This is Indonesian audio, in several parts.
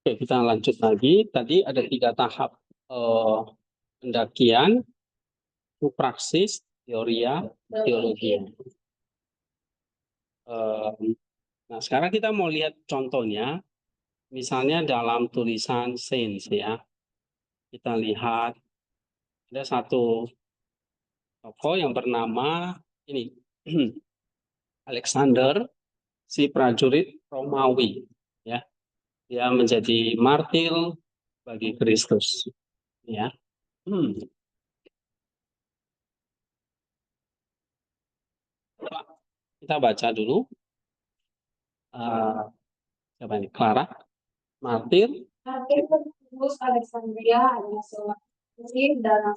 Oke, kita lanjut lagi. Tadi ada 3 tahap pendakian, praksis, teoria, teologi. Nah, sekarang kita mau lihat contohnya, misalnya dalam tulisan sains ya. Kita lihat ada satu tokoh yang bernama ini Alexander, si prajurit Romawi, ya. Dia menjadi martir bagi Kristus, ya. Kita baca dulu. Siapa ini? Clara, martir. Martir Alexandria adalah seorang muslim dalam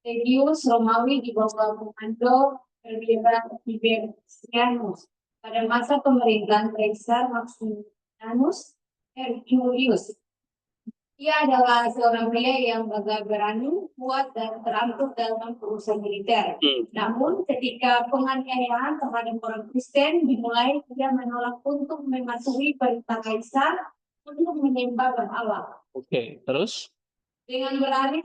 Legius Romawi di bawah komando Perwira Tiberius pada masa pemerintahan Kaisar Maximinus Herculius. Ia adalah seorang pria yang gagah berani, kuat, dan terampil dalam urusan militer. Namun, ketika penganiayaan terhadap orang Kristen dimulai, ia menolak untuk mematuhi perintah Kaisar untuk menyembah berhala. Oke, terus? Dengan berani,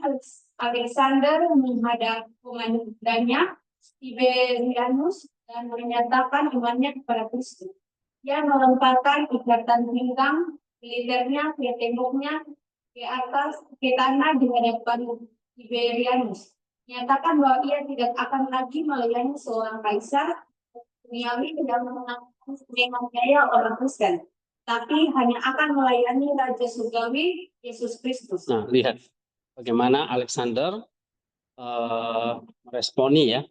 Alexander menghadap komandannya Tiberianus dan menyatakan imannya kepada Kristus. Ia melemparkan ikatan pinggang militernya ke temboknya ke atas ke tanah di hadapan Tiberianus. Menyatakan bahwa ia tidak akan lagi melayani seorang kaisar duniawi yang menganiaya orang Kristen, tapi hanya akan melayani Raja Surgawi Yesus Kristus. Nah, lihat bagaimana Alexander meresponi ya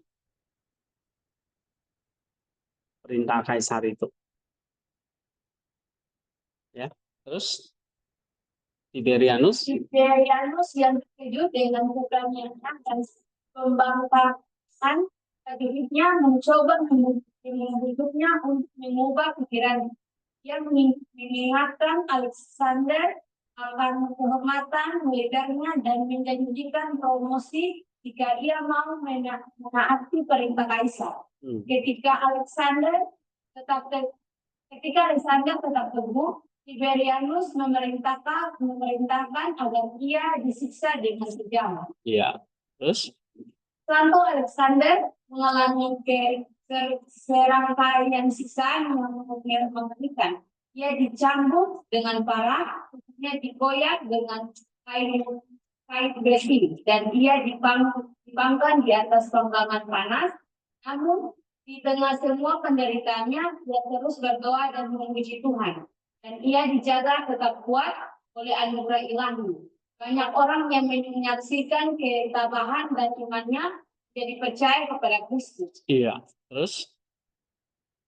perintah kaisar itu. Ya, terus Tiberianus yang terkejut dengan keberaniannya dan pembangkangan prajuritnya mencoba hidupnya untuk mengubah pikiran. Ia mengingatkan Alexander akan kehormatan militernya dan menjanjikan promosi jika ia mau menaati perintah kaisar. Ketika Alexander tetap teguh, Tiberianus memerintahkan agar ia disiksa dengan kejam. Iya. Terus? Santo Alexander mengalami serangkaian siksaan yang mengerikan. Ia dicambuk dengan parah, tubuhnya dikoyak dengan kain besi, dan ia dipanggang di atas panggangan panas. Namun, di tengah semua penderitaannya, ia terus berdoa dan memuji Tuhan. Dan ia dijaga tetap kuat oleh anugerah ilahi. Banyak orang yang menyaksikan ketabahan dan imannya jadi percaya kepada Kristus. Iya, terus?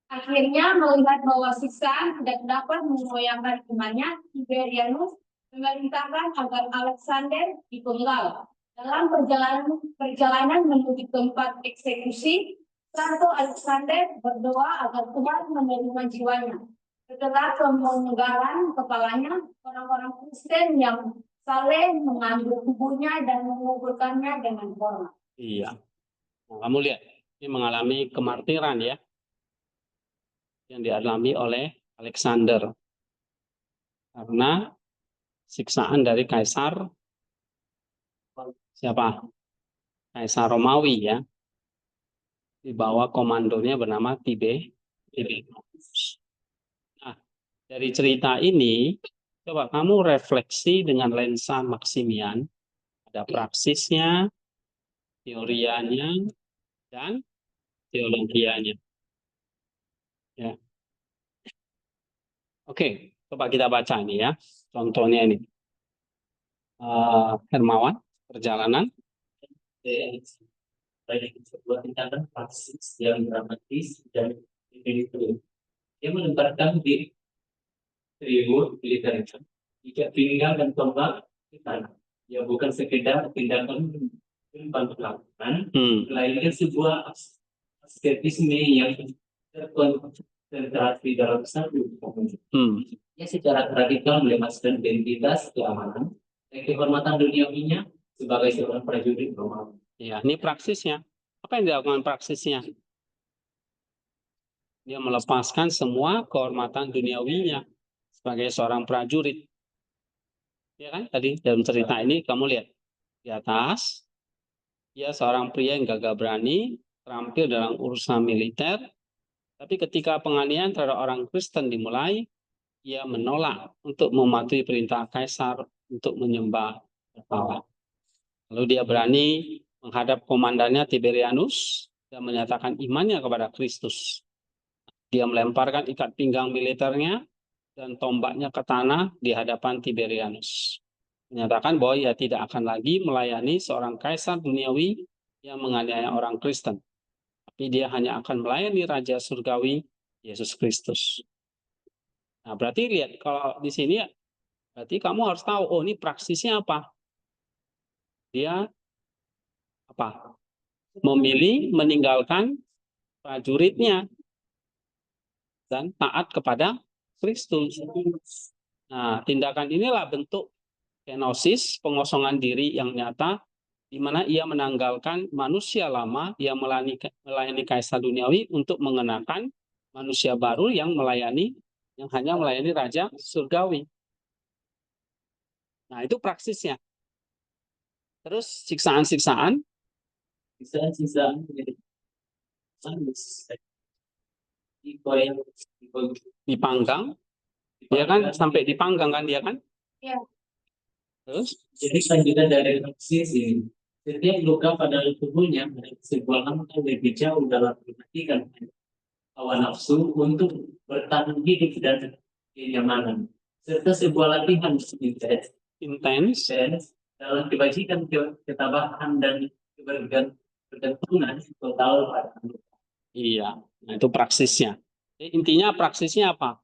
Akhirnya melihat bahwa siksaan tidak dapat mengoyangkan imannya, Tiberianus memerintahkan agar Alexander dipenggal. Dalam perjalanan menuju tempat eksekusi, Santo Alexander berdoa agar Tuhan menerima jiwanya. Setelah pemenggalan kepalanya, orang-orang Kristen yang saling mengambil tubuhnya dan menguburkannya dengan hormat. Iya. Nah, kamu lihat, ini mengalami kemartiran ya, yang dialami oleh Alexander. Karena siksaan dari Kaisar, siapa? Kaisar Romawi ya. Di bawah komandonya bernama Tiberius. Nah, dari cerita ini, coba kamu refleksi dengan lensa Maximian. Ada praksisnya, teorianya, dan teologianya. Ya. Oke, coba kita baca ini ya. Contohnya ini. Hermawan, perjalanan. Sebuah tindakan praksis yang dramatis dan definitif. Dia menempatkan diri tribun militer itu jika pinggang dan tombak di tanah. Ya bukan sekedar tindakan lakukan, melainkan sebuah asketisme yang terkonsentrasi dalam satu komunitas. Ya secara radikal melepaskan identitas keamanan dan kehormatan duniawinya sebagai seorang prajurit Romawi. Ya, ini praksisnya. Apa yang dilakukan praksisnya? Dia melepaskan semua kehormatan duniawinya sebagai seorang prajurit. Ya kan? Tadi dalam cerita ini kamu lihat di atas, dia seorang pria yang gagah berani, terampil dalam urusan militer, tapi ketika penganiayaan terhadap orang Kristen dimulai, ia menolak untuk mematuhi perintah kaisar untuk menyembah berhala. Lalu dia berani menghadap komandannya Tiberianus dan menyatakan imannya kepada Kristus. Dia melemparkan ikat pinggang militernya dan tombaknya ke tanah di hadapan Tiberianus. Menyatakan bahwa ia tidak akan lagi melayani seorang kaisar duniawi yang menganiaya orang Kristen. Tapi dia hanya akan melayani Raja Surgawi, Yesus Kristus. Nah, berarti lihat, kalau di sini, berarti kamu harus tahu, oh ini praksisnya apa? Dia apa? Memilih meninggalkan prajuritnya dan taat kepada Kristus. Nah, tindakan inilah bentuk kenosis, pengosongan diri yang nyata, di mana ia menanggalkan manusia lama yang melayani kaisar duniawi untuk mengenakan manusia baru yang hanya melayani Raja Surgawi. Nah, itu praksisnya. Terus siksaan-siksaan, Sisa-sisa dipanggang, dia kan sampai dipanggang kan dia kan? Iya. Terus jadi selanjutnya dari sisi setiap luka pada tubuhnya ada sebuah langkah lebih jauh dalam mematikan hawa nafsu untuk bertahan hidup dan kenyamanan serta sebuah latihan intens, dalam kebajikan, ketabahan dan kebergantungan total pada Allah. iya. Nah, itu praksisnya. Jadi, intinya praksisnya apa?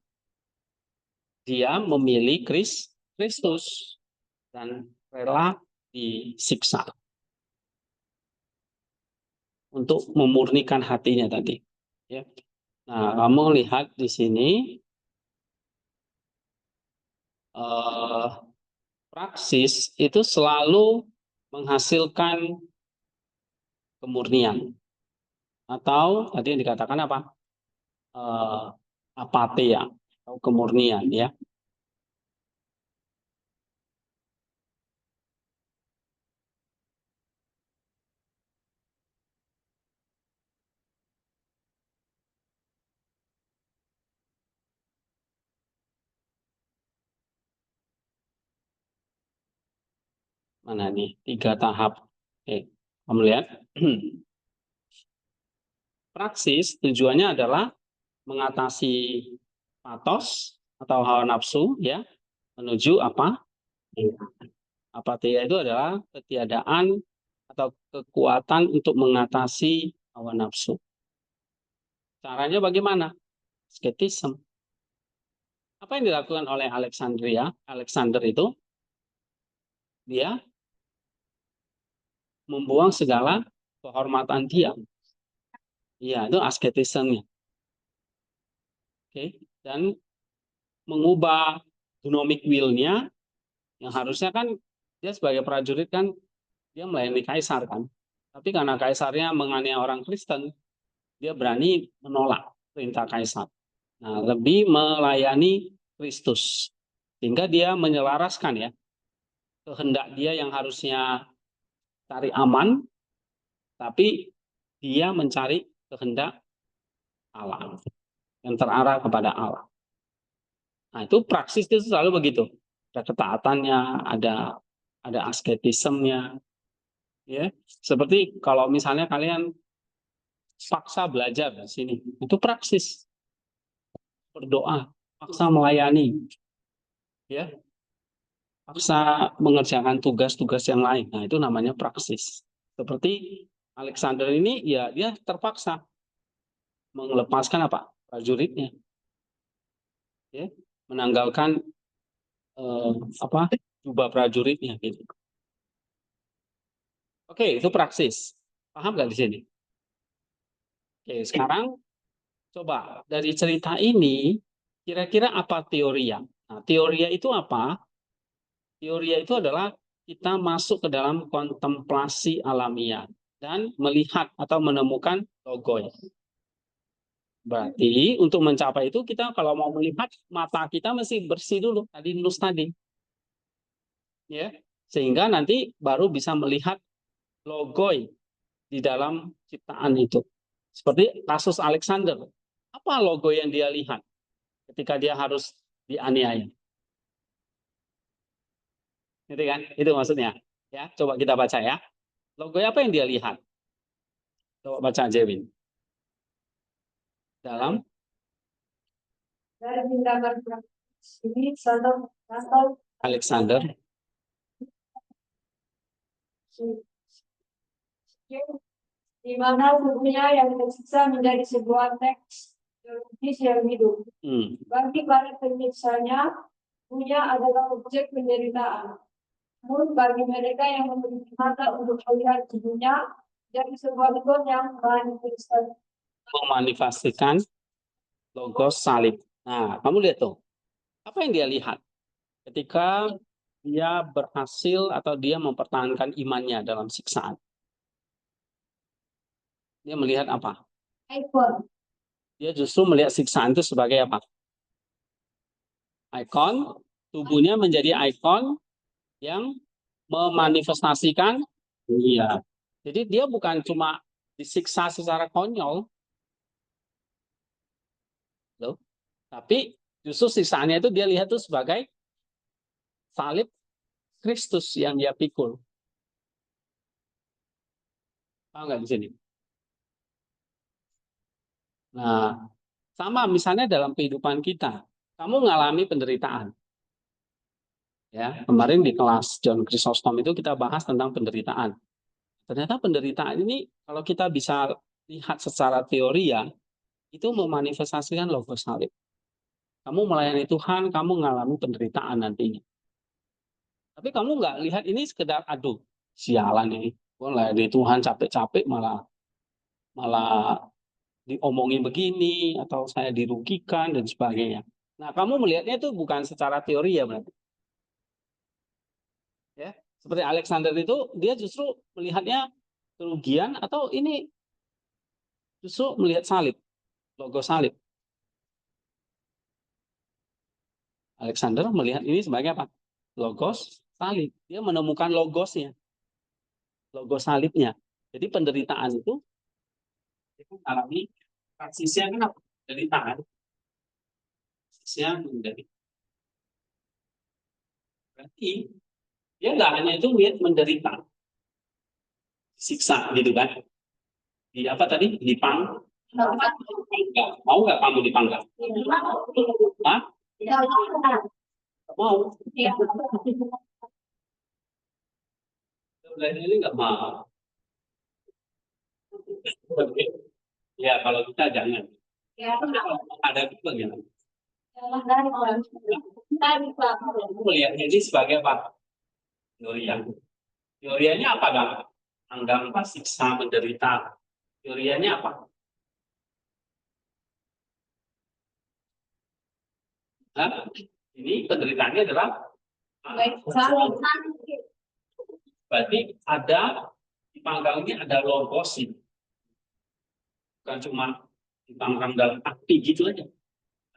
Dia memilih Kristus dan rela disiksa untuk memurnikan hatinya tadi. Ya. Nah, kamu lihat di sini praksis itu selalu menghasilkan kemurnian, atau tadi yang dikatakan apa? Apatia atau kemurnian, ya. Mana nih? 3 tahap. Oke, kamu lihat. Praksis tujuannya adalah mengatasi patos atau hawa nafsu, ya, menuju apa? Apatia itu adalah ketiadaan atau kekuatan untuk mengatasi hawa nafsu. Caranya bagaimana? Asketisme. Apa yang dilakukan oleh Alexander itu? Dia membuang segala kehormatan dia. Iya, itu asketisme. Oke, dan mengubah dynamic will-nya, yang harusnya kan dia sebagai prajurit kan dia melayani kaisar kan. Tapi karena kaisarnya menganiaya orang Kristen, dia berani menolak perintah kaisar. Nah, lebih melayani Kristus. Sehingga dia menyelaraskan, ya, kehendak dia yang harusnya cari aman, tapi dia mencari kehendak Allah yang terarah kepada Allah. Nah, itu praksis itu selalu begitu. Ada ketaatannya, ada asketismenya, ya. Seperti kalau misalnya kalian paksa belajar di sini, itu praksis. Berdoa, paksa melayani, ya. Paksa mengerjakan tugas-tugas yang lain. Nah, itu namanya praksis. Seperti Alexander ini, ya dia terpaksa melepaskan apa? Prajuritnya. Ya, menanggalkan jubah prajuritnya gitu. Oke, itu praksis. Paham nggak di sini? Oke, sekarang coba dari cerita ini kira-kira apa teoria? Nah, teoria itu apa? Teoria itu adalah kita masuk ke dalam kontemplasi alamiah dan melihat atau menemukan logos. Berarti untuk mencapai itu kita kalau mau melihat, mata kita mesti bersih dulu, tadi nus tadi. ya, sehingga nanti baru bisa melihat logoi di dalam ciptaan itu. Seperti kasus Alexander. Apa logo yang dia lihat ketika dia harus dianiaya? Itu kan? Itu maksudnya. Ya, coba kita baca ya. Logo apa yang dia lihat? Coba baca Jewin. Dalam Dari tindakan ini contoh Alexander. di mana tubuhnya yang tersisa menjadi sebuah teks teologis yang hidup. Bagi para penyiksanya, tubuhnya adalah objek penderitaan. Namun bagi mereka yang memiliki mata untuk melihat tubuhnya, jadi sebuah ikon yang memanifestasikan logos salib. Nah, kamu lihat tuh. Apa yang dia lihat ketika dia berhasil atau dia mempertahankan imannya dalam siksaan? Dia melihat apa? ikon. Dia justru melihat siksaan itu sebagai apa? Ikon. Tubuhnya menjadi ikon yang memanifestasikan dunia. Jadi dia bukan cuma disiksa secara konyol, loh, tapi justru siksaannya itu dia lihat itu sebagai salib Kristus yang dia pikul. Tahu nggak di sini? Nah, sama misalnya dalam kehidupan kita, kamu mengalami penderitaan. Ya, kemarin di kelas John Chrysostom itu kita bahas tentang penderitaan. Ternyata penderitaan ini kalau kita bisa lihat secara teori ya, itu memanifestasikan logo salib. Kamu melayani Tuhan, kamu mengalami penderitaan nantinya. Tapi kamu nggak lihat ini sekedar, aduh, sialan ini. Gue melayani Tuhan capek-capek malah diomongin begini, atau saya dirugikan, dan sebagainya. Nah, kamu melihatnya itu bukan secara teori ya berarti. Ya, seperti Alexander itu, dia justru melihatnya kerugian, atau ini justru melihat salib, logo salib. Alexander melihat ini sebagai apa? Logos salib. Dia menemukan logosnya, logo salibnya. Jadi penderitaan itu alami praksisnya kan apa? Penderitaan. Praksisnya menjadi. Berarti dia nggak hanya itu lihat menderita, siksa gitu kan? Di apa tadi? Dipang. Mau nggak kamu dipanggang? Hah? Mau? Ini nggak mau. Ya kalau kita jangan. Ada itu bagaimana? Melihatnya ini sebagai apa? Teorian. Teoriannya apa dong? Anggap siksa menderita. Teoriannya apa? Nah, ini penderitaannya adalah berarti ada di panggang ini ada logos ini. Bukan cuma dipanggang dalam api gitu aja.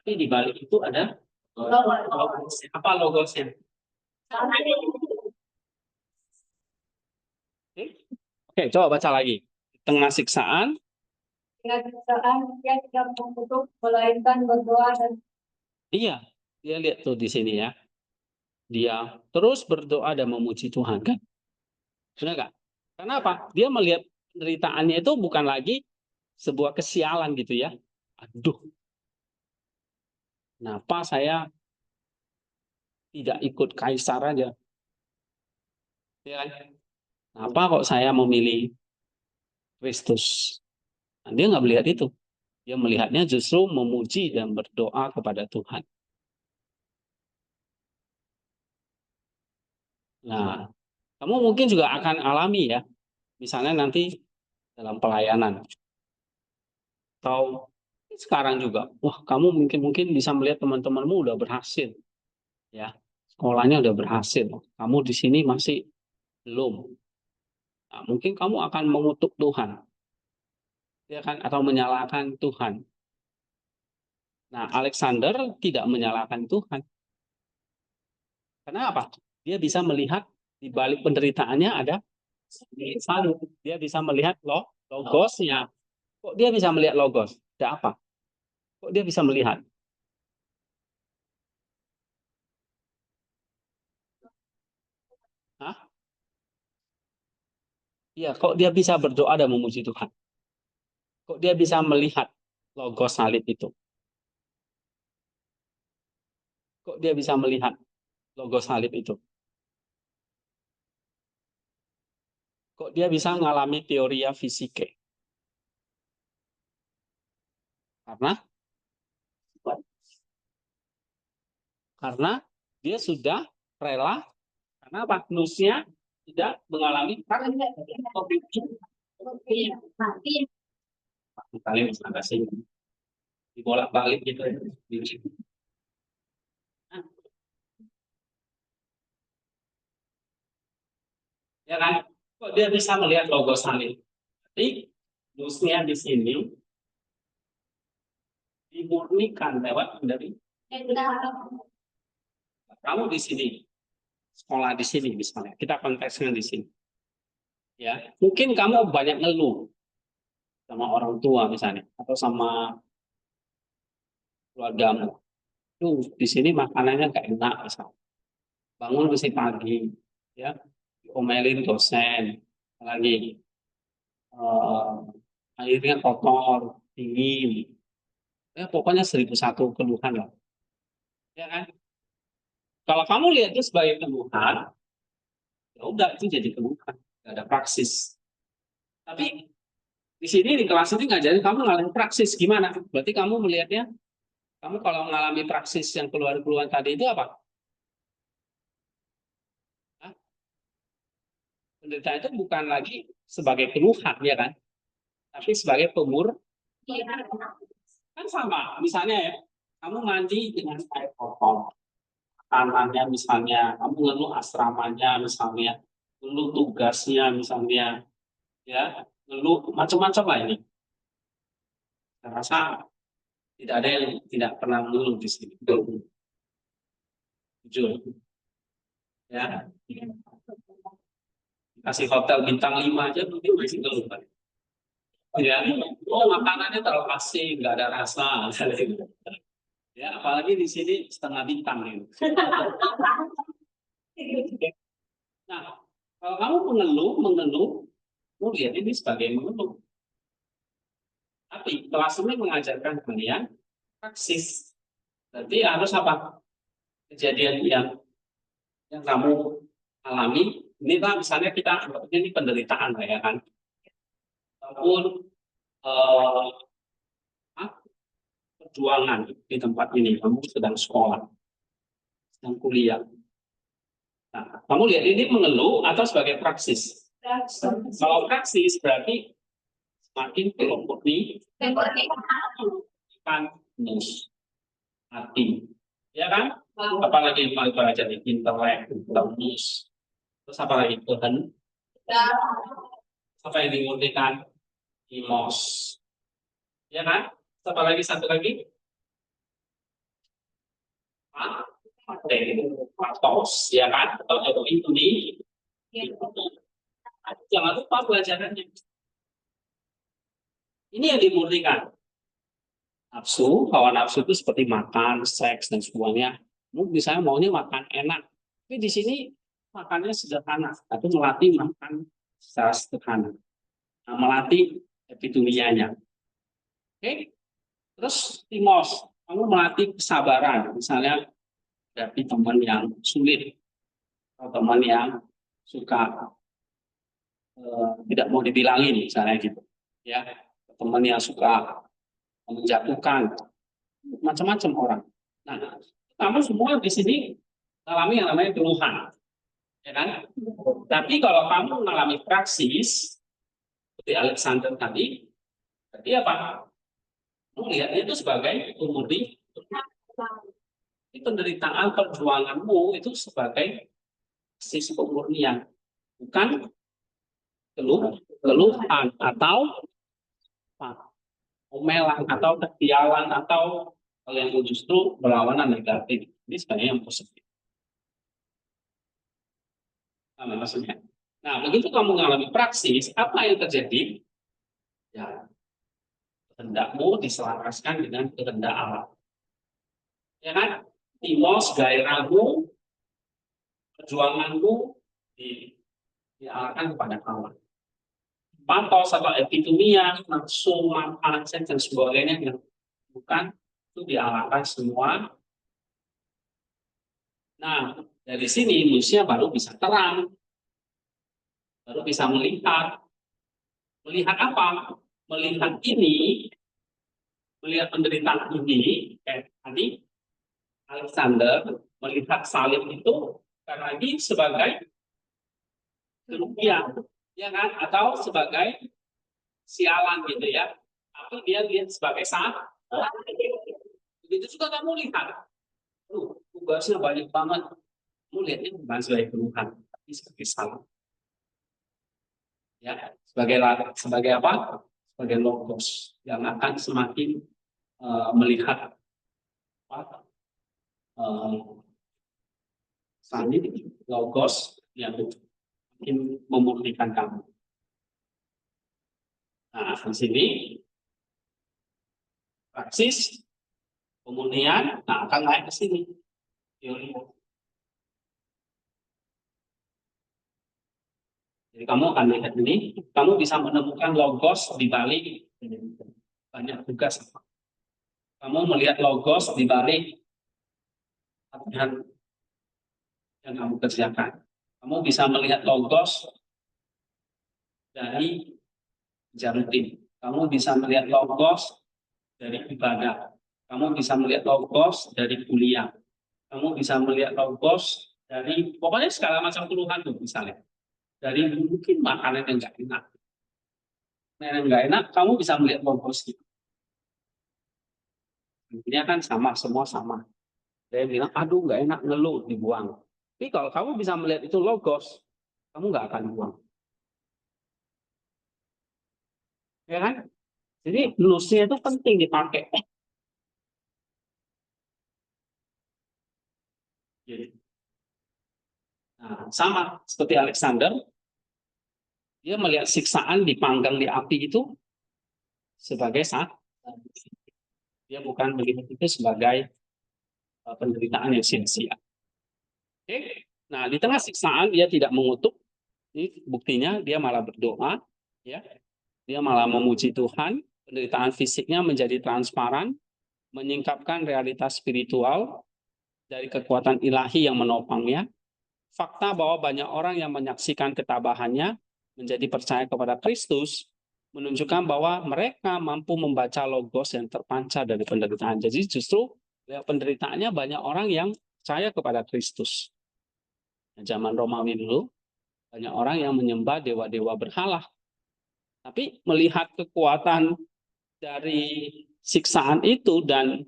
Tapi di balik itu ada logos. Apa logosnya? Oke, coba baca lagi. Di tengah siksaan. Dengan siksaan dia tidak mengutuk melainkan berdoa dan Iya, dia lihat tuh di sini ya. Dia terus berdoa dan memuji Tuhan kan? Sudah nggak? Karena apa? Dia melihat penderitaannya itu bukan lagi sebuah kesialan gitu ya. Aduh, kenapa saya tidak ikut kaisar aja? Ya kan? Kenapa kok saya memilih Kristus? Nah, dia nggak melihat itu. Dia melihatnya justru memuji dan berdoa kepada Tuhan. Nah, kamu mungkin juga akan alami ya. Misalnya nanti dalam pelayanan. Atau sekarang juga. Wah, kamu mungkin bisa melihat teman-temanmu udah berhasil. Ya, sekolahnya udah berhasil. Kamu di sini masih belum. Nah, mungkin kamu akan mengutuk Tuhan. Ya kan? Atau menyalahkan Tuhan. Nah, Alexander tidak menyalahkan Tuhan. Kenapa? dia bisa melihat di balik penderitaannya ada salib. Dia bisa melihat logosnya. Kok dia bisa melihat logos? Ada apa? Kok dia bisa melihat? Hah? Iya, kok dia bisa berdoa dan memuji Tuhan? Kok dia bisa melihat logos salib itu? Kok dia bisa melihat logos salib itu? Kok dia bisa mengalami teoria fisike? Karena dia sudah rela, karena Magnusnya tidak mengalami kali kasih dibolak-balik gitu. Ya kan? Kok dia bisa melihat logo salib? Jadi nusnya di sini dimurnikan lewat dari kamu di sini, sekolah di sini misalnya. Kita konteksnya di sini. Ya, mungkin kamu banyak ngeluh sama orang tua misalnya, atau sama keluargamu. Tuh di sini makanannya nggak enak misalnya. Bangun mesti pagi, ya, diomelin dosen, lagi airnya kotor, dingin. Ya, pokoknya 1001 keluhan lah. Ya kan? Kalau kamu lihat itu sebagai keluhan, ya udah itu jadi keluhan, nggak ada praksis. Tapi di sini di kelas ini ngajarin kamu ngalamin praksis gimana? Berarti kamu melihatnya, kamu kalau mengalami praksis yang keluhan-keluhan tadi itu apa? Hah? Penderitaan itu bukan lagi sebagai keluhan, ya kan? Tapi sebagai kan sama. Misalnya ya, kamu mandi dengan air kotor, tangannya misalnya, kamu ngeluh asramanya misalnya, ngeluh tugasnya misalnya, ya, ngeluh macam-macam lah ini. Saya rasa tidak ada yang tidak pernah ngeluh di sini. Jujur, ya. Kasih hotel bintang 5 aja mungkin masih ngeluh kan. Ya, oh makanannya terlalu asin, nggak ada rasa. Ya, apalagi di sini setengah bintang gitu. Nah, kalau kamu mengeluh, kamu lihat ini sebagai mengeluh. Tapi kelas ini mengajarkan kalian praksis. Berarti harus apa? Kejadian yang kamu alami. Ini lah misalnya kita ini penderitaan lah ya kan. Ataupun eh, perjuangan di tempat ini. Kamu sedang sekolah, sedang kuliah. Nah, kamu lihat ini mengeluh atau sebagai praksis? Kalau praksis berarti semakin kelompok nih kan mus hati, ya kan? Apalagi yang paling belajar di intelek, mus, terus apalagi Tuhan, apa yang dimurnikan imos, ya kan? Apalagi satu lagi, patos, ya kan? Atau itu nih, jangan lupa pelajarannya. Ini yang dimurnikan. Nafsu, hawa nafsu itu seperti makan, seks, dan semuanya. Misalnya maunya makan enak. Tapi di sini makannya sederhana. Tapi melatih makan secara sederhana. Nah, melatih epitumianya. Oke? Terus timos, kamu melatih kesabaran. Misalnya, dari teman yang sulit. Atau teman yang suka tidak mau dibilangin, misalnya gitu. Ya, teman yang suka menjatuhkan, macam-macam orang. Nah, kamu semua di sini mengalami yang namanya keluhan, ya kan? Tapi kalau kamu mengalami praksis seperti Alexander tadi, berarti apa? Kamu lihatnya itu sebagai pemurni, penderitaan perjuanganmu itu sebagai sisi pemurnian, bukan keluhan atau omelan atau ketialan atau yang justru berlawanan negatif. Ini sebenarnya yang positif. Paham maksudnya? Nah, begitu kamu mengalami praksis, apa yang terjadi? Ya, kehendakmu diselaraskan dengan kehendak Allah. Ya kan? Timos, gairahmu, perjuanganmu diarahkan kepada Allah. Patos atau epitomia, nafsu, manfaat, dan sebagainya yang bukan itu diarahkan semua. Nah, dari sini manusia baru bisa terang, baru bisa melihat. Melihat apa? Melihat ini, melihat penderitaan ini, kayak tadi Alexander melihat salib itu karena ini sebagai kerugian, ya kan? Atau sebagai sialan gitu ya. Tapi dia lihat sebagai salah. Begitu juga kamu lihat, tugasnya banyak banget. Kamu lihatnya bukan sebagai keluhan, tapi sebagai salah. Ya, sebagai apa? Sebagai logos yang akan semakin melihat apa? Salib logos yang mungkin memurnikan kamu. Nah, di sini praksis pemurnian, nah akan naik ke sini teori. Jadi kamu akan lihat ini, kamu bisa menemukan logos di balik banyak tugas. Kamu melihat logos di balik yang kamu kerjakan. Kamu bisa melihat logos dari rutin. Kamu bisa melihat logos dari ibadah. Kamu bisa melihat logos dari kuliah. Kamu bisa melihat logos dari pokoknya segala macam keluhan tuh misalnya. Dari mungkin makanan yang nggak enak. Makanan yang nggak enak, kamu bisa melihat logos gitu. Intinya kan sama, semua sama. Saya bilang, aduh nggak enak, ngeluh, dibuang. Tapi kalau kamu bisa melihat itu logos, kamu nggak akan buang. Ya kan? Jadi lusnya itu penting dipakai. Nah, sama seperti Alexander, dia melihat siksaan dipanggang di api itu sebagai saat dia bukan melihat itu sebagai penderitaan yang sia-sia. Oke, nah di tengah siksaan dia tidak mengutuk, ini buktinya dia malah berdoa, ya, dia malah memuji Tuhan, penderitaan fisiknya menjadi transparan, menyingkapkan realitas spiritual dari kekuatan ilahi yang menopangnya. Fakta bahwa banyak orang yang menyaksikan ketabahannya menjadi percaya kepada Kristus menunjukkan bahwa mereka mampu membaca logos yang terpancar dari penderitaan. Jadi justru lewat penderitaannya banyak orang yang percaya kepada Kristus. Zaman Romawi dulu banyak orang yang menyembah dewa-dewa berhala. Tapi melihat kekuatan dari siksaan itu dan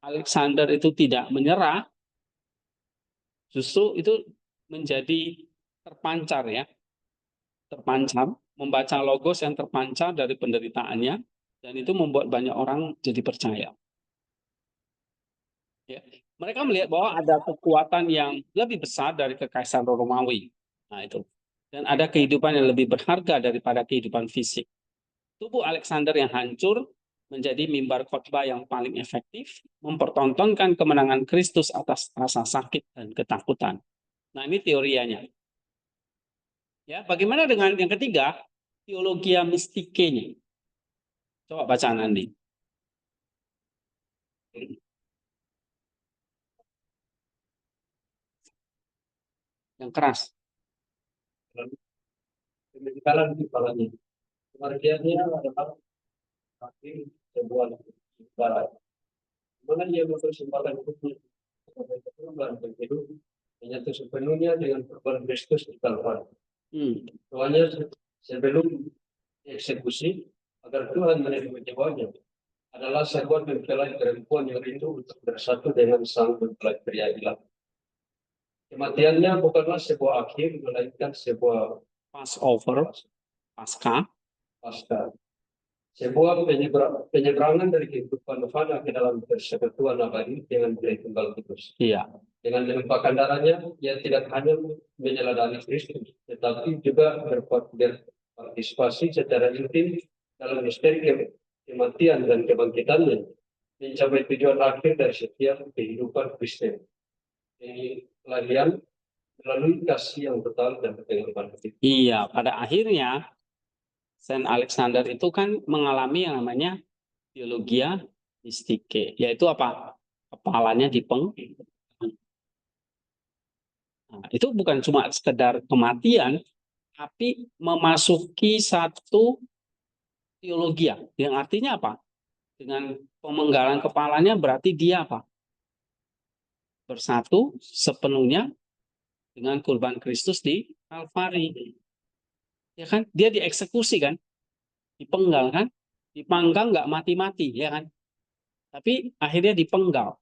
Alexander itu tidak menyerah, justru itu menjadi terpancar ya, terpancar, membaca logos yang terpancar dari penderitaannya, dan itu membuat banyak orang jadi percaya. Ya. Mereka melihat bahwa ada kekuatan yang lebih besar dari kekaisaran Romawi. Nah itu. Dan ada kehidupan yang lebih berharga daripada kehidupan fisik. Tubuh Alexander yang hancur menjadi mimbar khotbah yang paling efektif, mempertontonkan kemenangan Kristus atas rasa sakit dan ketakutan. Nah ini teorianya. Ya, bagaimana dengan yang ketiga, teologia mistikenya? Coba baca nanti. Yang keras. Pembicaraan di kepalanya. Pengertiannya adalah sebuah ibarat. Mana ia mempersembahkan hidupnya sebagai perubahan dan hidup menyatu sepenuhnya dengan perubahan Kristus di Kalvari. Soalnya sebelum eksekusi agar Tuhan menerima jawabnya adalah sebuah mempelai perempuan yang rindu untuk bersatu dengan sang mempelai pria ilahi. Kematiannya bukanlah sebuah akhir, melainkan sebuah Pasca. pasca. Sebuah penyeberangan dari kehidupan fana ke dalam persekutuan abadi dengan Nilai Tunggal Kudus. Iya. Dengan menumpahkan darahnya, ia tidak hanya meneladani Kristus, tetapi juga berpartisipasi secara intim dalam misteri kematian dan kebangkitannya, mencapai tujuan akhir dari setiap kehidupan Kristen. Ini kelahiran melalui kasih yang total dan pengorbanan. Iya, pada akhirnya Saint Alexander itu kan mengalami yang namanya teologia mistike, yaitu apa? Kepalanya dipeng. Nah, itu bukan cuma sekedar kematian, tapi memasuki satu teologia, yang artinya apa? Dengan pemenggalan kepalanya berarti dia apa? Bersatu sepenuhnya dengan kurban Kristus di Kalvari. Ya kan? Dia dieksekusi kan? Dipenggal kan? Dipanggang nggak mati-mati, ya kan? Tapi akhirnya dipenggal.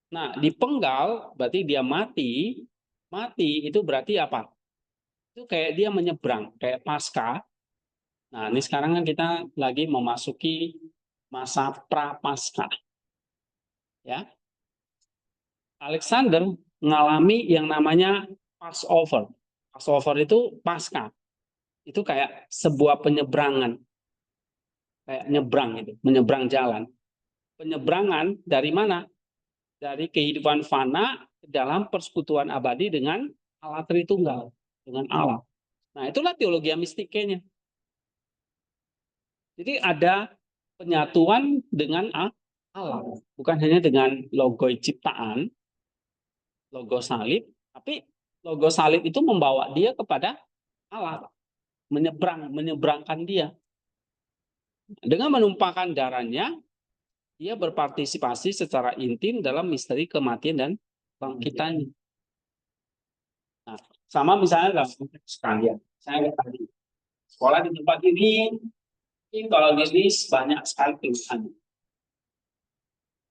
Nah, dipenggal berarti dia mati. Mati itu berarti apa? Itu kayak dia menyeberang, kayak Paskah. Nah, ini sekarang kan kita lagi memasuki masa pra-Paskah. Ya. Alexander mengalami yang namanya Passover. Passover itu Paskah. Itu kayak sebuah penyeberangan. Kayak nyebrang itu, menyeberang jalan. Penyeberangan dari mana? Dari kehidupan fana dalam persekutuan abadi dengan Allah Tritunggal, dengan Allah. Nah, itulah teologi mistikenya. Jadi ada penyatuan dengan Allah, bukan hanya dengan logo ciptaan, logo salib, tapi logo salib itu membawa dia kepada Allah, menyeberangkan dia. Dengan menumpahkan darahnya, dia berpartisipasi secara intim dalam misteri kematian dan bangkitannya. Nah, sama misalnya dalam sekalian, saya tadi sekolah di tempat ini kalau di banyak sekali tulisan.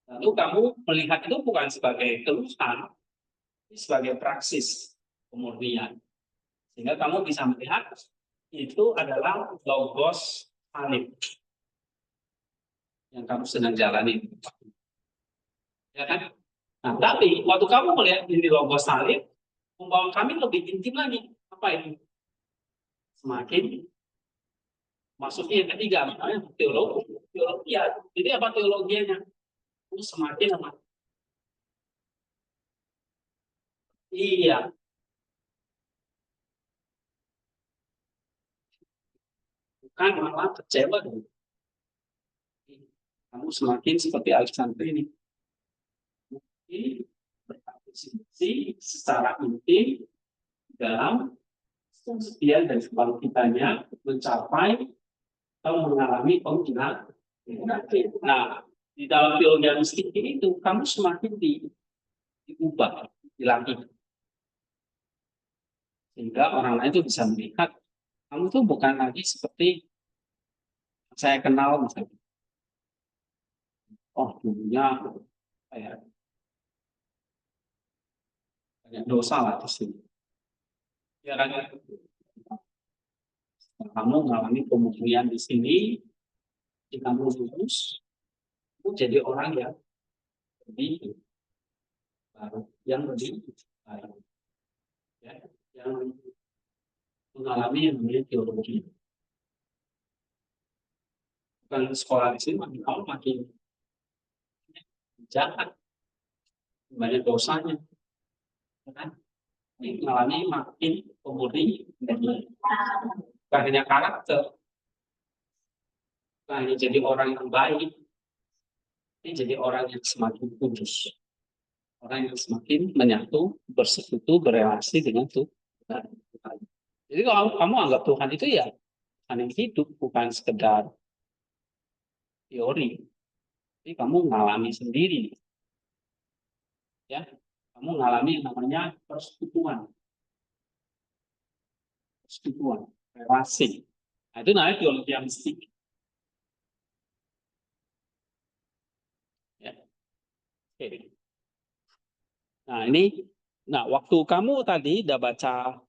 Lalu kamu melihat itu bukan sebagai keluhan, tapi sebagai praksis kemurnian. Sehingga kamu bisa melihat itu adalah logos salib yang kamu sedang jalani. Ya kan? Nah, tapi waktu kamu melihat ini logos salib, membawa kami lebih intim lagi. Apa itu? Semakin masuknya yang ketiga, namanya teologi. Jadi apa teologianya? Itu semakin apa? Iya. Bukan malah kecewa dong. Kamu semakin seperti Alexander ini. Mungkin berpartisipasi secara intim dalam setia dan kebangkitannya mencapai atau mengalami penghinaan. Nah, di dalam teologi mistik itu kamu semakin diubah, dilatih. Sehingga orang lain itu bisa melihat kamu tuh bukan lagi seperti saya kenal misalnya. Oh, dulunya kayak banyak dosa lah di sini. Ya kan? Kamu mengalami pemurnian di sini, jika kamu lulus, kamu jadi orang yang lebih baru, yang lebih baik, ya, yang mengalami yang namanya teologi. Bukan sekolah di sini, makin kamu makin jahat, banyak dosanya, kan? Ini mengalami makin pemurni, bukan hanya karakter, bukan hanya jadi orang yang baik, ini jadi orang yang semakin kudus, orang yang semakin menyatu, bersekutu, berelasi dengan Tuhan. Jadi kalau kamu anggap Tuhan itu ya Tuhan yang hidup, bukan sekedar teori. Jadi kamu mengalami sendiri, ya. Kamu mengalami yang namanya persekutuan, relasi. Nah, itu namanya teologi yang mistik. Ya. Oke. Nah ini, waktu kamu tadi udah baca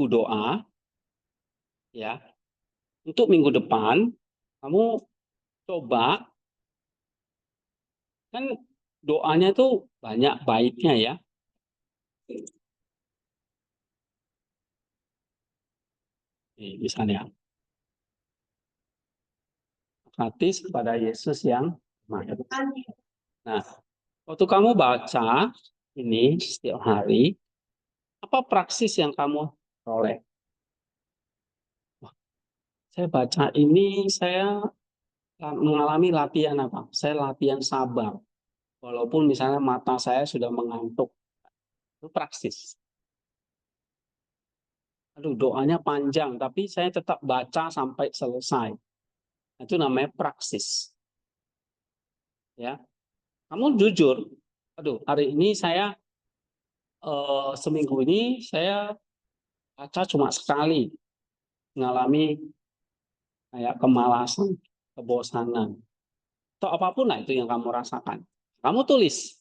doa, ya, untuk minggu depan Kamu coba, kan doanya tuh banyak baiknya ya. Nih, misalnya, gratis kepada Yesus yang maha. Nah, waktu kamu baca ini setiap hari, apa praksis yang kamu peroleh? Wah, saya baca ini, saya mengalami latihan apa? Saya latihan sabar. Walaupun misalnya mata saya sudah mengantuk. Itu praksis. Aduh, doanya panjang, tapi saya tetap baca sampai selesai. Itu namanya praksis. Ya, kamu jujur. Aduh, hari ini saya seminggu ini saya baca cuma sekali, mengalami kayak kemalasan, kebosanan, atau apapun lah itu yang kamu rasakan. Kamu tulis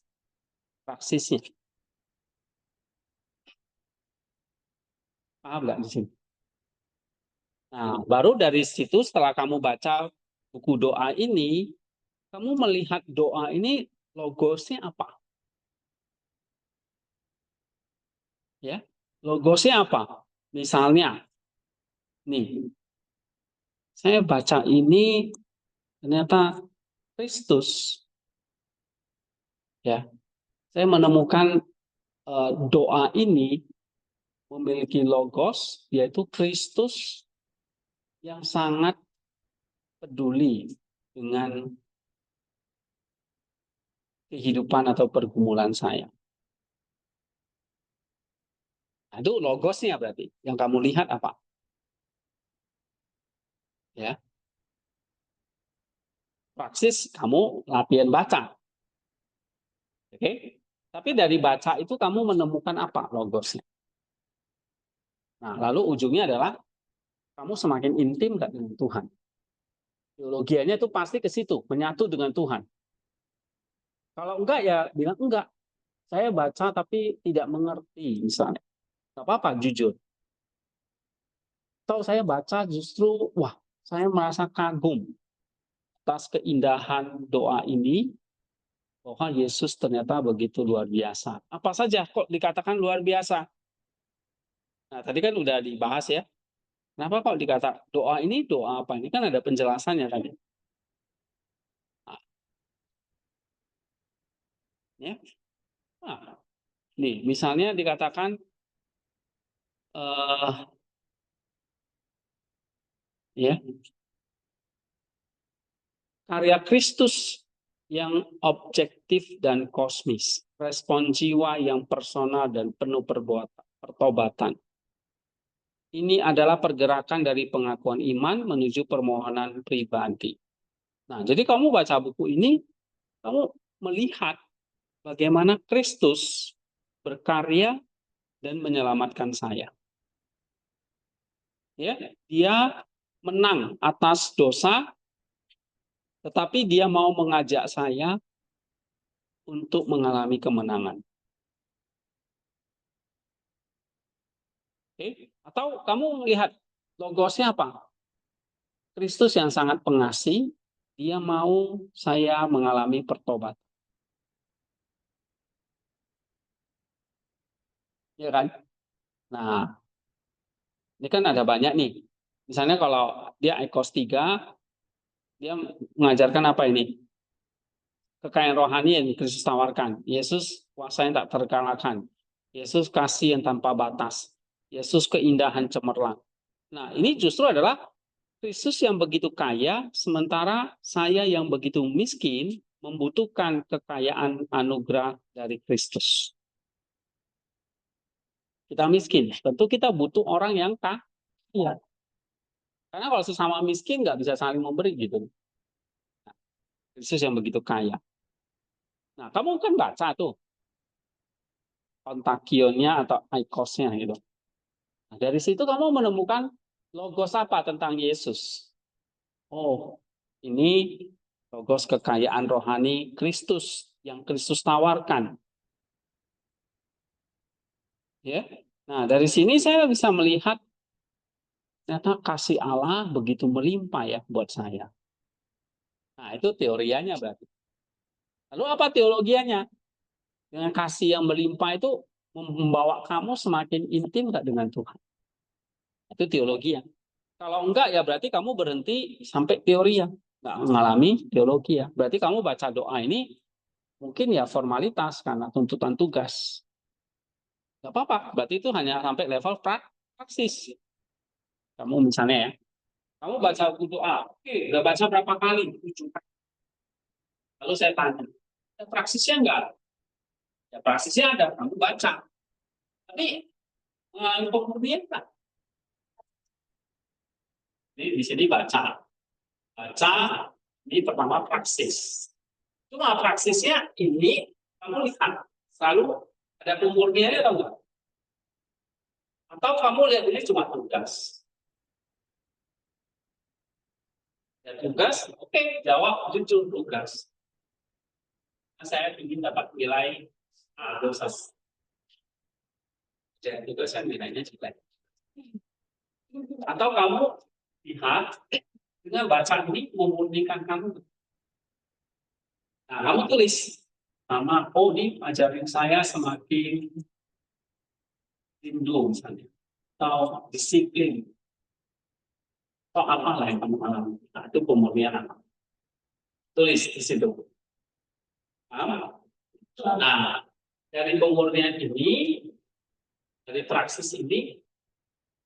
praksisnya. Paham nggak di sini? Nah, baru dari situ setelah kamu baca buku doa ini, kamu melihat doa ini logosnya apa? Ya, logosnya apa? Misalnya, nih, saya baca ini ternyata Kristus, ya. Saya menemukan doa ini memiliki logos, yaitu Kristus yang sangat peduli dengan kehidupan atau pergumulan saya. Nah, itu logosnya berarti. Yang kamu lihat apa? Ya, praksis kamu latihan baca. Oke? Tapi dari baca itu kamu menemukan apa logosnya? Nah, lalu ujungnya adalah kamu semakin intim nggak dengan Tuhan? Teologianya itu pasti ke situ, menyatu dengan Tuhan. Kalau enggak ya bilang enggak. Saya baca tapi tidak mengerti misalnya. Enggak apa-apa, jujur. Atau saya baca justru, wah, saya merasa kagum atas keindahan doa ini, bahwa Yesus ternyata begitu luar biasa. Apa saja kok dikatakan luar biasa? Nah, tadi kan udah dibahas ya. Kenapa kok dikata doa ini doa apa? Ini kan ada penjelasannya tadi. Nah, ya. Nah, nih, misalnya dikatakan ya, karya Kristus yang objektif dan kosmis, respon jiwa yang personal dan penuh pertobatan. Ini adalah pergerakan dari pengakuan iman menuju permohonan pribadi. Nah, jadi kamu baca buku ini, kamu melihat bagaimana Kristus berkarya dan menyelamatkan saya. Ya, dia menang atas dosa, tetapi dia mau mengajak saya untuk mengalami kemenangan. Oke? Atau kamu melihat logosnya apa? Kristus yang sangat pengasih, dia mau saya mengalami pertobatan. Ya kan? Nah, ini kan ada banyak nih. Misalnya kalau dia Ekos 3, dia mengajarkan apa ini? Kekayaan rohani yang Kristus tawarkan. Yesus kuasa yang tak terkalahkan. Yesus kasih yang tanpa batas. Yesus keindahan cemerlang. Nah, ini justru adalah Kristus yang begitu kaya, sementara saya yang begitu miskin membutuhkan kekayaan anugerah dari Kristus. Kita miskin, tentu kita butuh orang yang kaya. Karena kalau sesama miskin nggak bisa saling memberi gitu. Nah, Kristus yang begitu kaya. Nah, kamu kan baca tuh kontakionnya atau aikosnya gitu. Nah, dari situ kamu menemukan logos apa tentang Yesus. Oh, ini logos kekayaan rohani Kristus yang Kristus tawarkan. Ya. Nah, dari sini saya bisa melihat ternyata kasih Allah begitu melimpah ya buat saya. Nah, itu teorianya berarti. Lalu apa teologianya? Dengan kasih yang melimpah itu membawa kamu semakin intim nggak dengan Tuhan. Itu teologi ya. Kalau enggak ya berarti kamu berhenti sampai teori ya. Nggak mengalami teologi ya. Berarti kamu baca doa ini mungkin ya formalitas karena tuntutan tugas. Nggak apa-apa. Berarti itu hanya sampai level praksis. Kamu misalnya ya. Kamu baca buku doa. Oke, udah baca berapa kali? 7 kali. Lalu saya tanya. Praksisnya enggak? Ya praksisnya ada. Kamu baca. Tapi pemurnian enggak. Di sini baca. Baca, ini pertama praksis. Cuma praksisnya ini, kamu lihat, selalu ada pemurniannya atau enggak? Atau kamu lihat ini cuma tugas? Ya tugas, oke, jawab jujur tugas. Nah, saya ingin dapat nilai dosa. Jadi tugas saya nilainya jelek. Atau kamu lihat, dengan baca ini memurnikan kamu. Nah, kamu tulis nama, oh ini ajarin saya semakin rindu misalnya, atau disiplin, atau apalah yang kamu alami. Nah, itu pemurnian apa? Tulis di situ. Nah, dari pemurnian ini, dari praksis ini,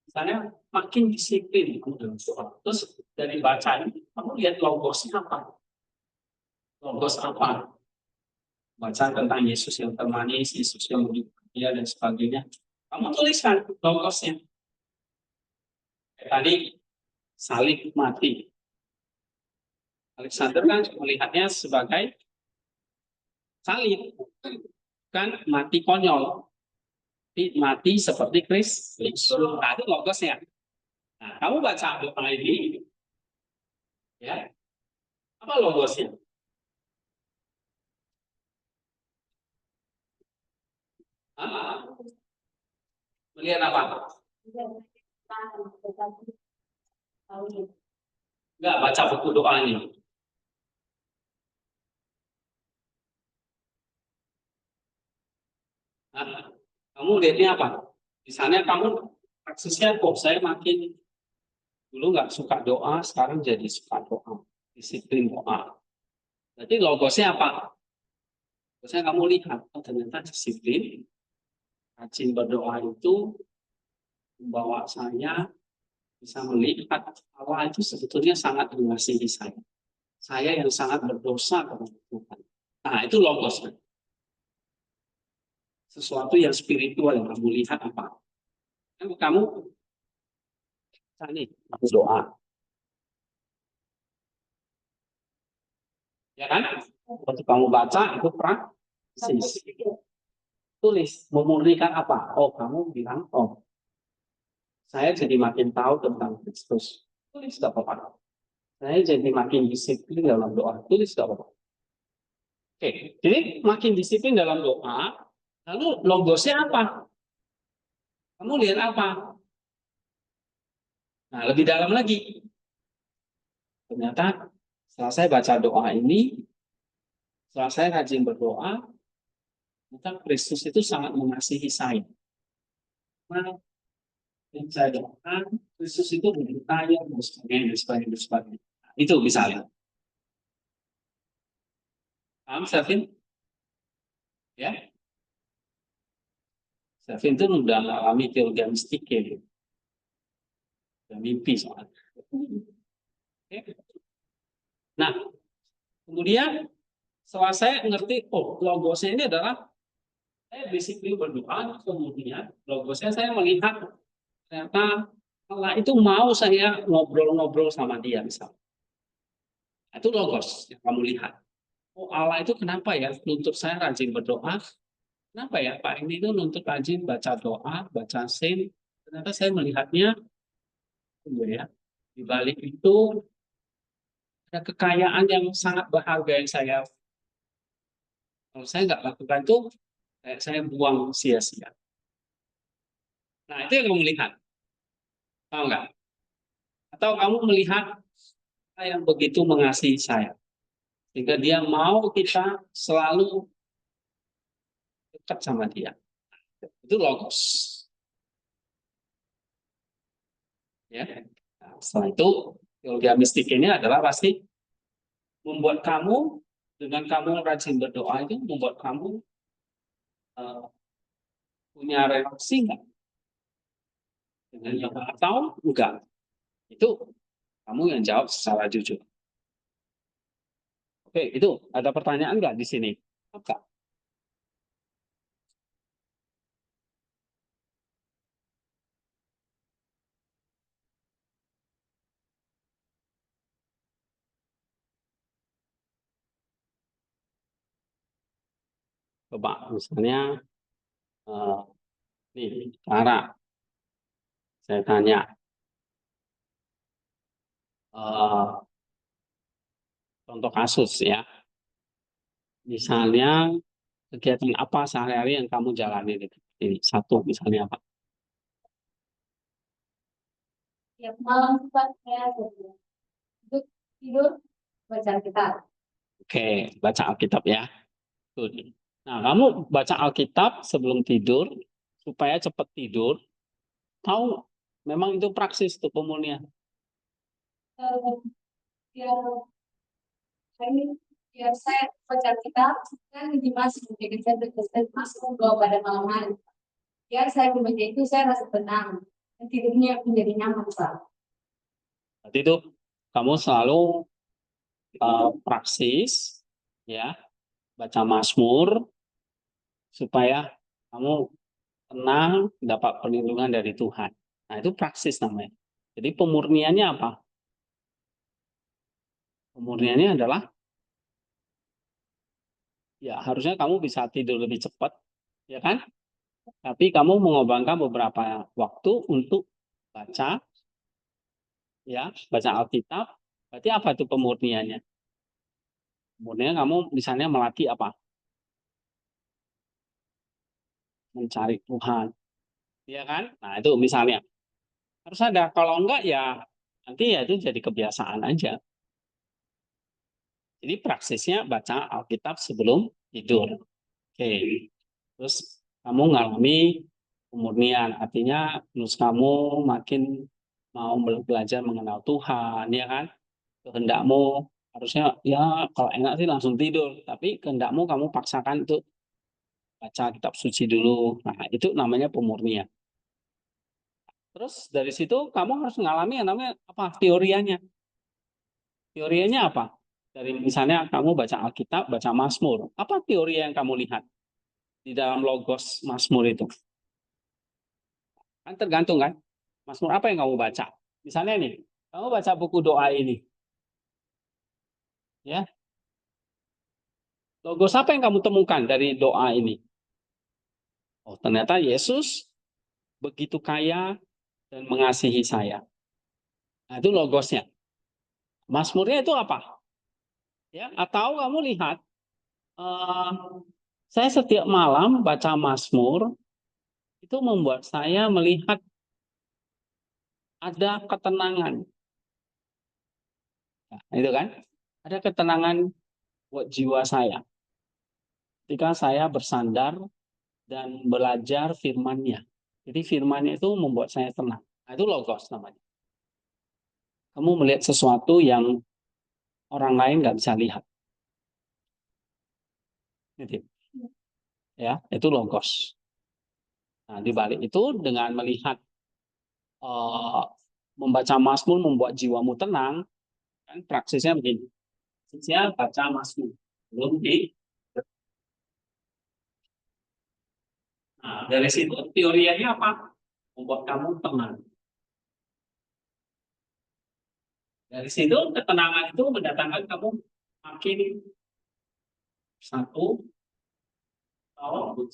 misalnya makin disiplin kamu dalam doa. Terus dari baca ini, kamu lihat logosnya apa? Logos apa? Baca tentang Yesus yang termanis, Yesus yang mulia dan sebagainya. Kamu tuliskan logosnya. Tadi salib mati. Alexander kan melihatnya sebagai salib, kan mati konyol, mati seperti Kristus. Nah, itu logosnya. Nah, kamu baca doa ini, ya, apa logosnya? Melihat apa? Enggak, baca buku doa ini. Nah, kamu lihatnya apa? Misalnya kamu praksisnya kok saya makin dulu nggak suka doa, sekarang jadi suka doa, disiplin doa. Jadi logosnya apa? Logosnya kamu lihat, oh ternyata disiplin, rajin berdoa itu membawa saya bisa melihat Allah itu sebetulnya sangat mengasihi saya. Saya yang sangat berdosa kepada Tuhan. Nah, itu logosnya. Sesuatu yang spiritual yang kamu lihat apa? Kamu nih, aku doa. Ya kan? Waktu kamu baca itu praksis. Tulis, memurnikan apa? Oh, kamu bilang, oh, saya jadi makin tahu tentang Kristus. Tulis gak apa-apa. Saya jadi makin disiplin dalam doa. Tulis gak apa-apa. Oke, jadi makin disiplin dalam doa, lalu logosnya apa? Kamu lihat apa? Nah, lebih dalam lagi. Ternyata setelah saya baca doa ini, setelah saya rajin berdoa, ternyata Kristus itu sangat mengasihi saya. Nah, yang saya doakan, Kristus itu mencintai dan sebagainya. Itu misalnya. Paham, Selvin? Ya, Selvin itu udah mengalami teologi mistik ya. Udah mimpi soalnya. Oke. Nah, kemudian setelah saya ngerti, oh logosnya ini adalah saya disiplin berdoa, kemudian logosnya saya melihat ternyata Allah itu mau saya ngobrol-ngobrol sama dia misalnya. Itu logos yang kamu lihat. Oh Allah itu kenapa ya nuntut saya rajin berdoa? Kenapa ya Pak ini itu nuntut rajin baca doa, baca sin? Ternyata saya melihatnya, ya, di balik itu ada kekayaan yang sangat berharga yang kalau saya nggak lakukan itu, saya buang sia-sia. Nah, itu yang kamu lihat. Tahu nggak? Atau kamu melihat yang begitu mengasihi saya. Sehingga dia mau kita selalu dekat sama dia. Itu logos. Ya. Nah, setelah itu teologi mistik ini adalah pasti membuat kamu dengan kamu rajin berdoa itu membuat kamu punya relasi nggak dengan yang atau enggak. Itu kamu yang jawab secara jujur. Oke, itu ada pertanyaan nggak di sini? Apa? Coba misalnya eh, nih, Clara, saya tanya, eh, contoh kasus ya, misalnya kegiatan apa sehari-hari yang kamu jalani ini? Satu, misalnya apa? Tiap malam sempat saya untuk tidur baca kitab. Oke, baca Alkitab ya. Good. Nah, kamu baca Alkitab sebelum tidur supaya cepat tidur. Tahu, memang itu praksis tuh pemurnian. Biar biar saya baca kitab kan dimasuk jadi saya terkesan masuk pada malam hari. Biar saya membaca itu saya rasa tenang dan tidurnya menjadi nyaman Pak. Berarti itu kamu selalu praksis ya, baca Mazmur supaya kamu tenang, dapat perlindungan dari Tuhan. Nah, itu praksis namanya. Jadi pemurniannya apa? Pemurniannya adalah ya harusnya kamu bisa tidur lebih cepat, ya kan? Tapi kamu mengorbankan beberapa waktu untuk baca, ya, baca Alkitab. Berarti apa itu pemurniannya? Pemurnian kamu misalnya melatih apa? Mencari Tuhan, ya kan? Nah, itu misalnya. Harus ada. Kalau enggak ya nanti ya itu jadi kebiasaan aja. Jadi praksisnya baca Alkitab sebelum tidur. Oke. Terus kamu ngalami pemurnian, artinya terus kamu makin mau belajar mengenal Tuhan, ya kan? Kehendakmu harusnya ya kalau enak sih langsung tidur, tapi kehendakmu kamu paksakan untuk baca kitab suci dulu. Nah, itu namanya pemurnian. Terus dari situ kamu harus mengalami yang namanya apa? Teorianya. Teorianya apa? Dari misalnya kamu baca Alkitab, baca Mazmur. Apa teori yang kamu lihat di dalam logos Mazmur itu? Kan tergantung kan? Mazmur apa yang kamu baca? Misalnya nih, kamu baca buku doa ini. Ya, logos apa yang kamu temukan dari doa ini? Oh, ternyata Yesus begitu kaya dan mengasihi saya. Nah, itu logosnya. Mazmurnya itu apa? Ya, atau kamu lihat, eh, saya setiap malam baca Mazmur itu membuat saya melihat ada ketenangan. Nah, itu kan? Ada ketenangan buat jiwa saya. Ketika saya bersandar dan belajar firman-Nya. Jadi firman-Nya itu membuat saya tenang. Nah, itu logos namanya. Kamu melihat sesuatu yang orang lain nggak bisa lihat. Gitu. Ya, itu logos. Nah, di balik itu dengan melihat uh, membaca Mazmur membuat jiwamu tenang, kan praksisnya begini. Praksisnya baca Mazmur. Belum di. Nah, dari situ teorianya apa? Membuat kamu tenang. Dari situ ketenangan itu mendatangkan kamu makin satu atau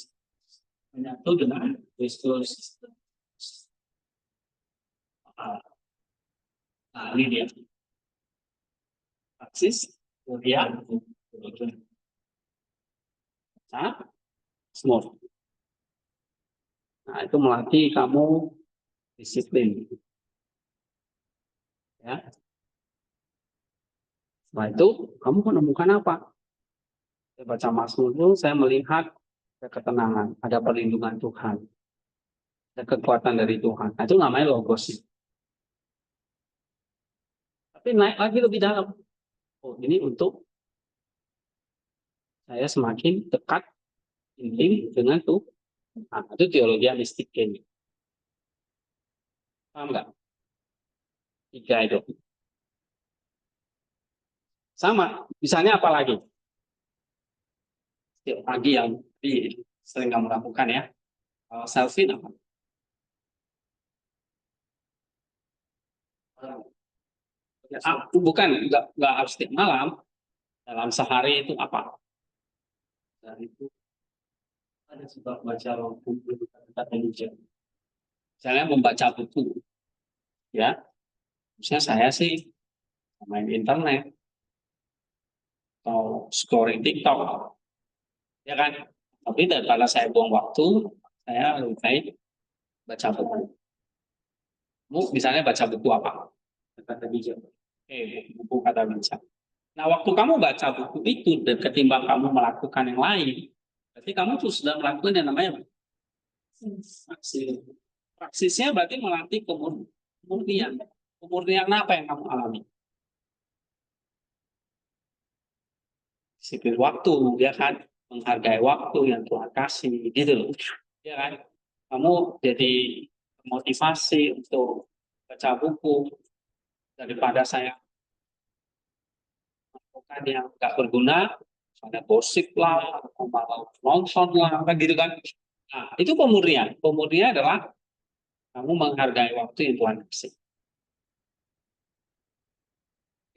menyatu dengan Kristus. Nah, ini dia praksis kemudian semua. Nah, itu melatih kamu disiplin, ya. Setelah itu kamu menemukan apa? Saya baca Mazmur itu, saya melihat ada ketenangan, ada perlindungan Tuhan, ada kekuatan dari Tuhan. Nah, itu namanya logos. Tapi naik lagi lebih dalam. Oh, ini untuk saya semakin dekat, intim dengan Tuhan. Nah, itu teologi mistik ini. Paham nggak? 3 itu. Sama, misalnya apa lagi? Setiap pagi yang sering kamu lakukan ya. Kalau selfie apa? Bukan, nggak harus setiap malam. Dalam sehari itu apa? Dan itu ada sebab baca buku kata hujan. Misalnya membaca buku, ya. Misalnya saya sih main internet atau scrolling TikTok, ya kan? Tapi daripada saya buang waktu, saya lebih baik baca buku. Misalnya baca buku apa? Kata bijak. Buku kata bijak. Nah, waktu kamu baca buku itu dan ketimbang kamu melakukan yang lain, berarti kamu tuh sudah melakukan yang namanya praksis. Praksisnya berarti melatih kemurnian. Kemurnian apa yang kamu alami? Disiplin waktu, ya kan? Menghargai waktu yang Tuhan kasih, gitu loh. Ya kan? Kamu jadi motivasi untuk baca buku daripada saya melakukan yang nggak berguna, misalnya gosip lah, atau malah nonton lah, kan gitu kan? Nah, itu pemurnian. Pemurnian adalah kamu menghargai waktu yang Tuhan kasih.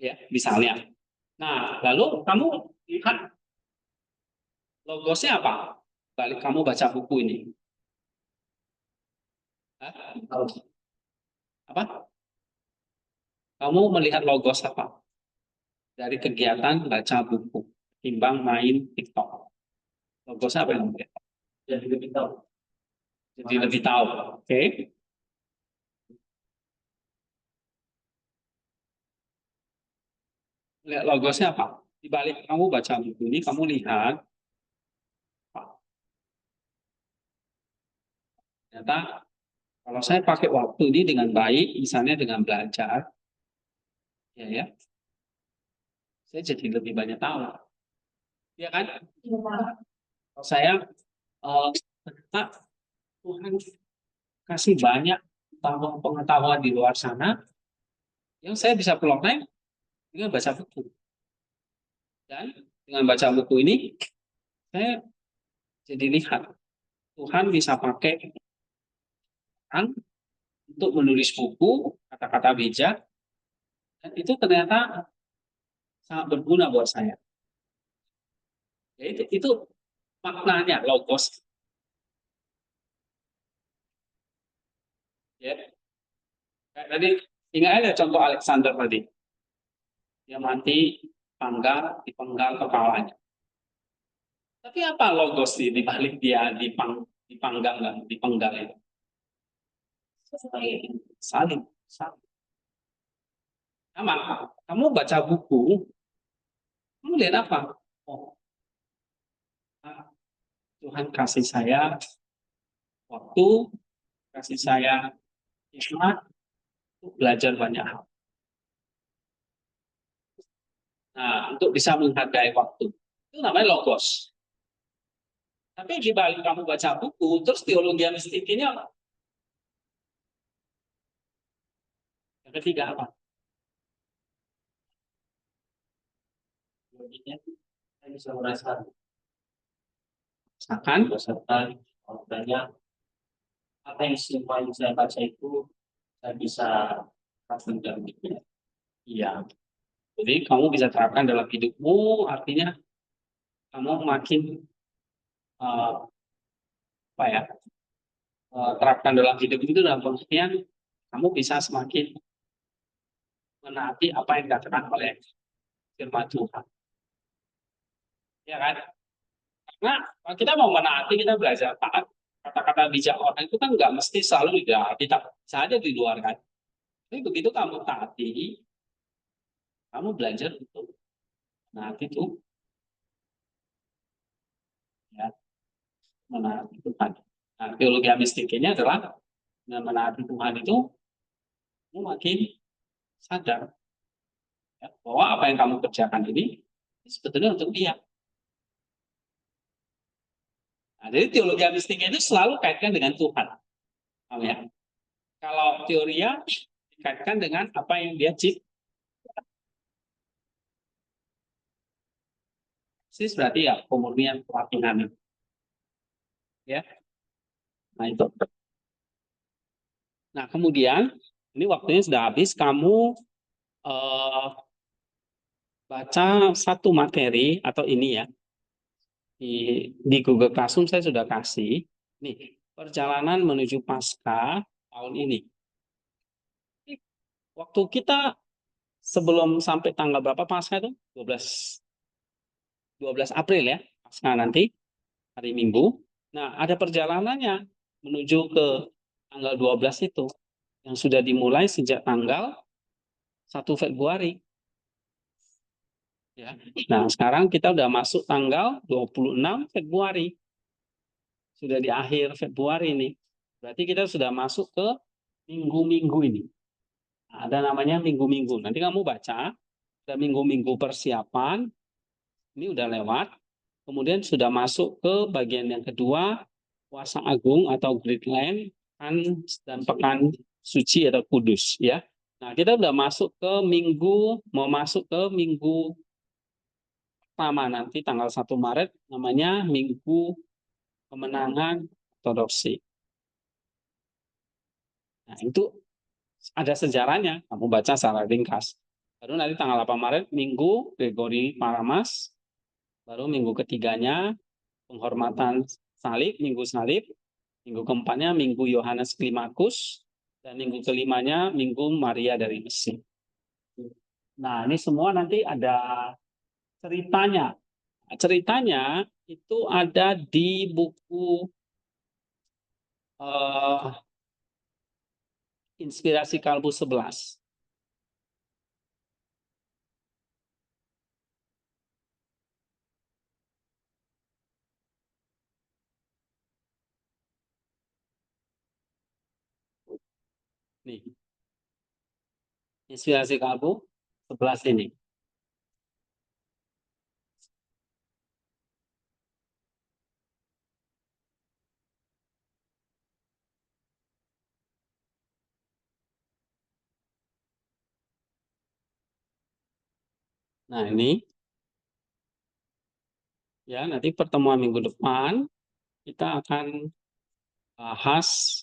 Ya, misalnya. Nah, lalu kamu lihat logosnya apa? Balik kamu baca buku ini. Hah? Apa? Kamu melihat logos apa? Dari kegiatan baca buku, timbang main TikTok. Logos apa yang melihat? Jadi lebih tahu. Jadi lebih tahu. Oke. Lihat logosnya apa? Di balik kamu baca buku ini, kamu lihat apa? Ternyata kalau saya pakai waktu ini dengan baik, misalnya dengan belajar, ya, saya jadi lebih banyak tahu. Ya kan? Kalau saya ternyata Tuhan kasih banyak pengetahuan di luar sana yang saya bisa peroleh dengan baca buku. Dan dengan baca buku ini, saya jadi lihat Tuhan bisa pakai orang untuk menulis buku, kata-kata bijak, dan itu ternyata sangat berguna buat saya. Ya, itu maknanya logos. Ya. Kayak tadi ingat ada contoh Alexander tadi. Dia mati dipenggal kepalanya. Tapi apa logos di balik dia dipenggal itu? Salib. Sama, kamu baca buku, kamu lihat apa? Oh, Tuhan kasih saya waktu, kasih saya hikmat untuk belajar banyak hal. Nah, untuk bisa menghargai waktu. Itu namanya logos. Tapi di balik kamu baca buku, terus teologi mistik ini apa? Yang ketiga apa? Teologinya saya bisa merasakan Misalkan, berdasarkan banyak apa yang semua yang saya baca itu saya bisa rasakan. iya. Jadi kamu bisa terapkan dalam hidupmu, artinya kamu makin apa ya? Terapkan dalam hidup itu dalam pengertian kamu bisa semakin menaati apa yang dikatakan oleh firman Tuhan. Ya kan? Karena kalau kita mau menaati, kita belajar taat. Kata-kata bijak orang itu kan nggak mesti selalu di dalam kita saja di luar kan. Tapi begitu kamu taati, kamu belajar untuk menaati Tuhan, ya, menaati Tuhan. Nah, teologi mistik ini adalah dengan menaati Tuhan itu kamu makin sadar ya, bahwa apa yang kamu kerjakan ini sebetulnya untuk Dia. Nah, jadi teologi mistik itu selalu kaitkan dengan Tuhan. Paham ya? Kalau teoria dikaitkan dengan apa yang dia cipta. Berarti ya pemurnian pelatihan. Ya. Nah, itu. Nah, kemudian ini waktunya sudah habis, kamu baca satu materi atau ini ya. Di Google Classroom saya sudah kasih nih, perjalanan menuju Paskah tahun ini. Waktu kita sebelum sampai tanggal berapa Paskah itu? 12 April ya, Paskah nanti hari Minggu. Nah, ada perjalanannya menuju ke tanggal 12 itu yang sudah dimulai sejak tanggal 1 Februari. Ya. Nah, sekarang kita udah masuk tanggal 26 Februari. Sudah di akhir Februari ini. Berarti kita sudah masuk ke minggu-minggu ini. Nah, ada namanya minggu-minggu. Nanti kamu baca, ada minggu-minggu persiapan. Ini udah lewat. Kemudian sudah masuk ke bagian yang kedua, puasa agung atau Great Lent dan pekan suci atau kudus. Ya. Nah, kita udah masuk ke minggu, mau masuk ke minggu pertama nanti tanggal 1 Maret, namanya Minggu Kemenangan Ortodoksi. Nah, itu ada sejarahnya, kamu baca secara ringkas. Baru nanti tanggal 8 Maret, Minggu Gregory Paramas. Baru minggu ketiganya, penghormatan salib, Minggu Salib. Minggu keempatnya, Minggu Yohanes Klimakus. Dan minggu kelimanya, Minggu Maria dari Mesir. Nah, ini semua nanti ada ceritanya. Ceritanya itu ada di buku Inspirasi Kalbu 11. Nih, Inspirasi Kalbu 11 ini. Nah, ini ya, nanti pertemuan minggu depan kita akan bahas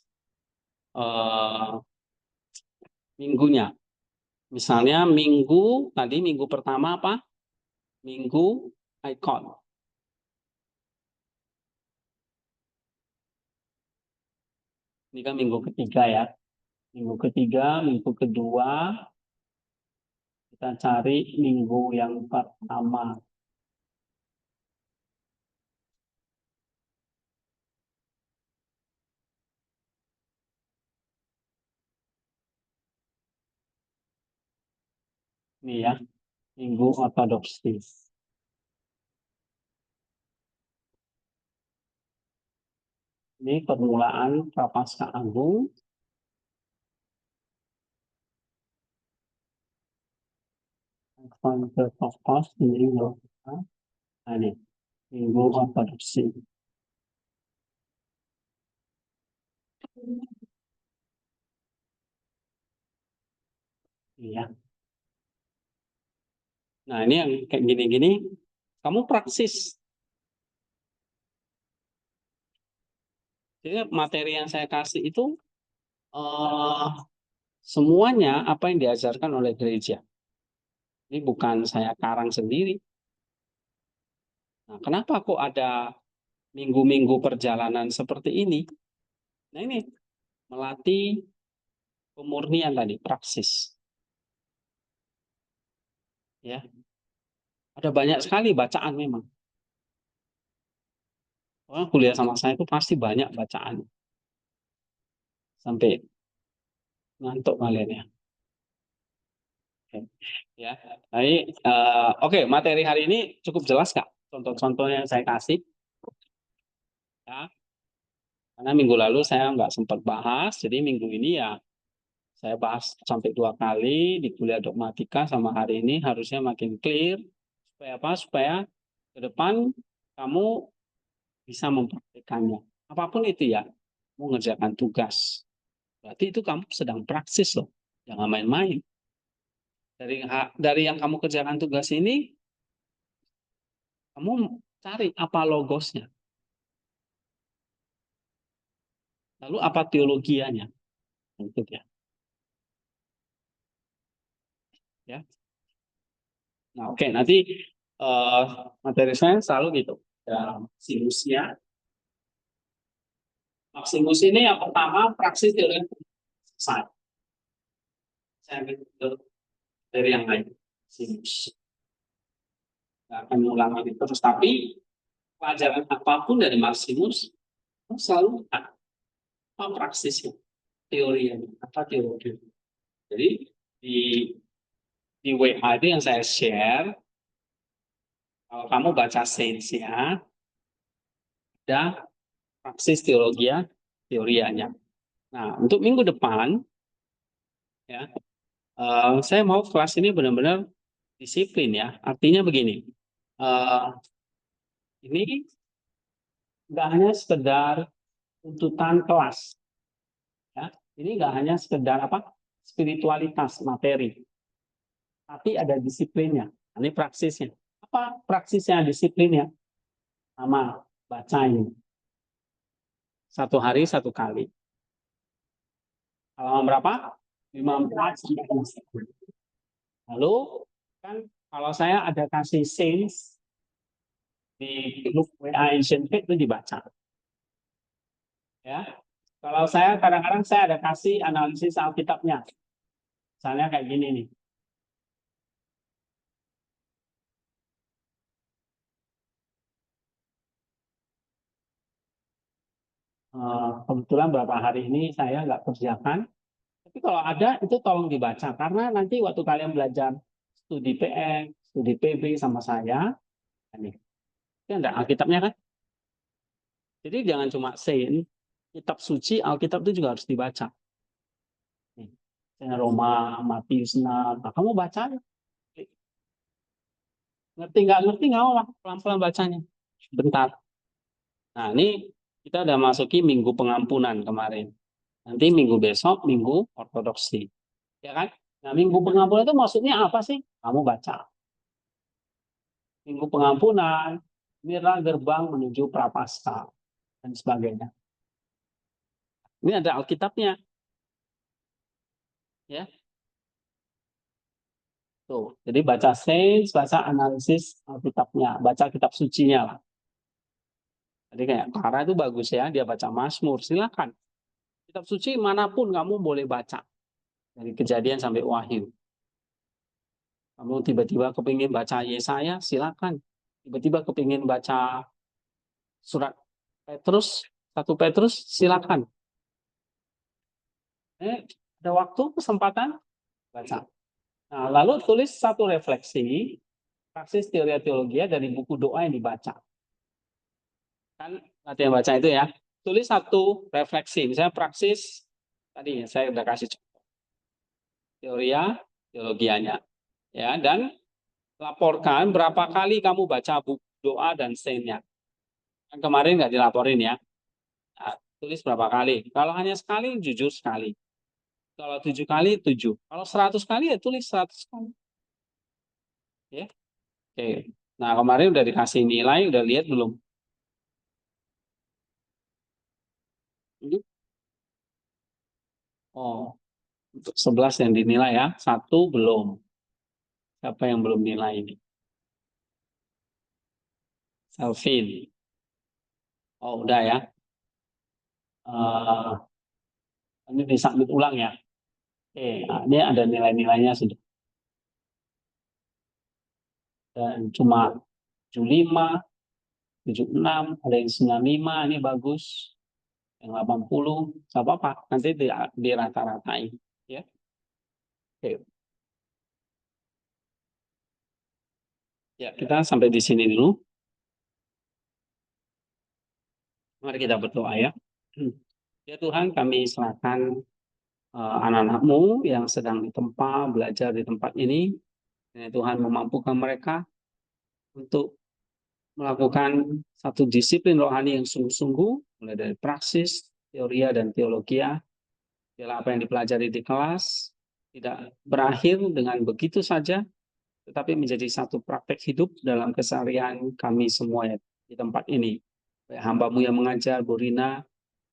minggunya. Misalnya minggu pertama apa? Minggu ikon. Ini kan minggu ketiga ya. Minggu ketiga, minggu kedua, kita cari minggu yang pertama. Ini ya, Minggu Ortodoksi. Ini permulaan Prapaskah Agung. Pentecost ini loh. Nah, ini Minggu Ortodoksi. Iya. Nah, ini yang kayak gini-gini, kamu praksis. Jadi materi yang saya kasih itu semuanya apa yang diajarkan oleh gereja. Ini bukan saya karang sendiri. Nah, kenapa kok ada minggu-minggu perjalanan seperti ini? Nah, ini melatih pemurnian tadi, praksis. Ya. Ada banyak sekali bacaan memang. Orang kuliah sama saya itu pasti banyak bacaan. Sampai ngantuk kalian ya. Ya, jadi oke, materi hari ini cukup jelas Kak. Contoh-contohnya yang saya kasih. Ya, karena minggu lalu saya nggak sempat bahas, jadi minggu ini ya saya bahas sampai 2 kali di kuliah dogmatika sama hari ini harusnya makin clear. Supaya apa? Supaya ke depan kamu bisa mempraktikannya. Apapun itu ya, mau ngerjakan tugas. Berarti itu kamu sedang praksis loh, jangan main-main. Dari yang kamu kerjakan tugas ini, kamu cari apa logosnya, lalu apa teologianya, gitu ya. Ya. Nah, oke, nanti materi saya selalu gitu. Ya, Maximusnya. Maximus ini yang pertama praksis teori selesai. Saya ambil dari yang lain. Maximus. Nggak akan mengulang ini terus, tapi pelajaran apapun dari Maximus selalu apa praksisnya, teorinya, apa teori. Jadi di WA itu yang saya share, kalau kamu baca Saints-nya, ada praksis teorianya. Nah, untuk minggu depan, ya, saya mau kelas ini benar-benar disiplin ya. Artinya begini, ini nggak hanya sekedar tuntutan kelas, ya. Ini nggak hanya sekedar apa spiritualitas materi, tapi ada disiplinnya. Ini praksisnya. Apa praksisnya disiplinnya? Sama baca ini. 1 hari 1 kali. Halaman berapa? 54 sampai 60. Lalu kan kalau saya ada kasih Saints di grup WA Ancient Faith itu dibaca. Ya. Kalau saya kadang-kadang saya ada kasih analisis Alkitabnya. Misalnya kayak gini nih. Kebetulan beberapa hari ini saya nggak kerjakan. Tapi kalau ada itu tolong dibaca karena nanti waktu kalian belajar studi PM, studi PB sama saya, ini ada Alkitabnya kan. Jadi jangan cuma saint, kitab suci, Alkitab itu juga harus dibaca. Nih, Roma, Matius, nah kamu baca. Ngerti nggak apa, pelan-pelan bacanya. Bentar. Nah ini kita udah masuki minggu pengampunan kemarin. Nanti minggu besok, minggu ortodoksi. Ya kan? Nah minggu pengampunan itu maksudnya apa sih? Kamu baca. Minggu pengampunan, inilah gerbang menuju prapaskah dan sebagainya. Ini ada Alkitabnya. Ya. Tuh, jadi baca sains, baca analisis Alkitabnya, baca kitab sucinya lah. Jadi kayak Clara itu bagus ya, dia baca Mazmur, silakan. Kitab suci manapun kamu boleh baca. Dari Kejadian sampai Wahyu. Kamu tiba-tiba kepingin baca Yesaya, silakan. Tiba-tiba kepingin baca surat Petrus, 1 Petrus, silakan. Ada waktu, kesempatan, baca. Nah, lalu tulis satu refleksi, praksis teori teologia dari buku doa yang dibaca. Kan latihan baca itu ya. Tulis satu refleksi, misalnya praksis, tadi saya udah kasih contoh. Teologianya. Ya, dan laporkan berapa kali kamu baca buku doa dan sainnya. Kan kemarin nggak dilaporin ya. Nah, tulis berapa kali. Kalau hanya sekali, jujur sekali. Kalau 7 kali, 7. Kalau 100 kali, ya tulis 100 kali. Ya. Oke. Nah, kemarin udah dikasih nilai, udah lihat belum? Oh, untuk 11 yang dinilai ya. 1 belum. Siapa yang belum nilai ini? Selvin. Oh, udah ya. Ini disubmit ulang ya. Oke, nah, ini ada nilai-nilainya sudah. Dan cuma 75, 76, ada yang 95, ini bagus. Yang 80, nggak apa-apa. Nanti di rata-ratain. Ya. Oke. Ya, kita sampai di sini dulu. Mari kita berdoa ya. Ya Tuhan, kami serahkan anak-anak-Mu yang sedang ditempa, belajar di tempat ini. Ya Tuhan, memampukan mereka untuk melakukan satu disiplin rohani yang sungguh-sungguh, mulai dari praksis, teoria, dan teologia. Biarlah apa yang dipelajari di kelas tidak berakhir dengan begitu saja, tetapi menjadi satu praktek hidup dalam keseharian kami semua ya, di tempat ini. Baik hamba-Mu yang mengajar, Bu Rina,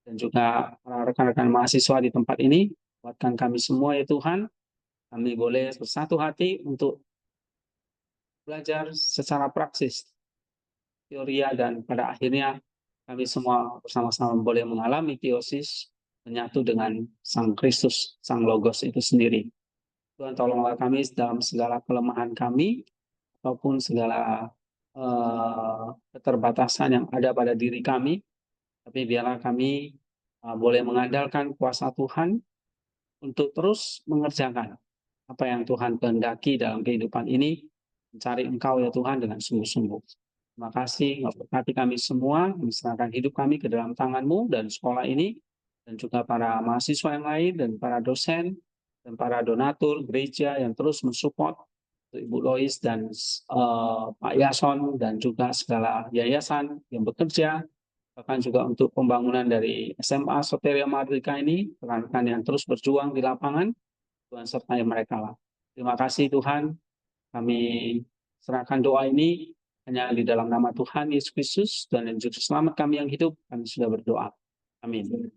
dan juga para rekan-rekan mahasiswa di tempat ini, kuatkan kami semua ya Tuhan, kami boleh bersatu hati untuk belajar secara praksis, teoria, dan pada akhirnya kami semua bersama-sama boleh mengalami teosis, menyatu dengan Sang Kristus, Sang Logos itu sendiri. Tuhan tolonglah kami dalam segala kelemahan kami, ataupun segala keterbatasan yang ada pada diri kami, tapi biarlah kami boleh mengandalkan kuasa Tuhan untuk terus mengerjakan apa yang Tuhan kehendaki dalam kehidupan ini, mencari Engkau ya Tuhan dengan sungguh-sungguh. Terima kasih, berkati kami semua, menyerahkan hidup kami ke dalam tangan-Mu dan sekolah ini, dan juga para mahasiswa yang lain, dan para dosen, dan para donatur gereja yang terus mensupport Ibu Lois dan Pak Yason, dan juga segala yayasan yang bekerja, bahkan juga untuk pembangunan dari SMA Soteria Mardika ini, rekan-rekan yang terus berjuang di lapangan, Tuhan sertai mereka lah. Terima kasih Tuhan, kami serahkan doa ini hanya di dalam nama Tuhan Yesus Kristus dan Juru Selamat kami yang hidup, kami sudah berdoa. Amin.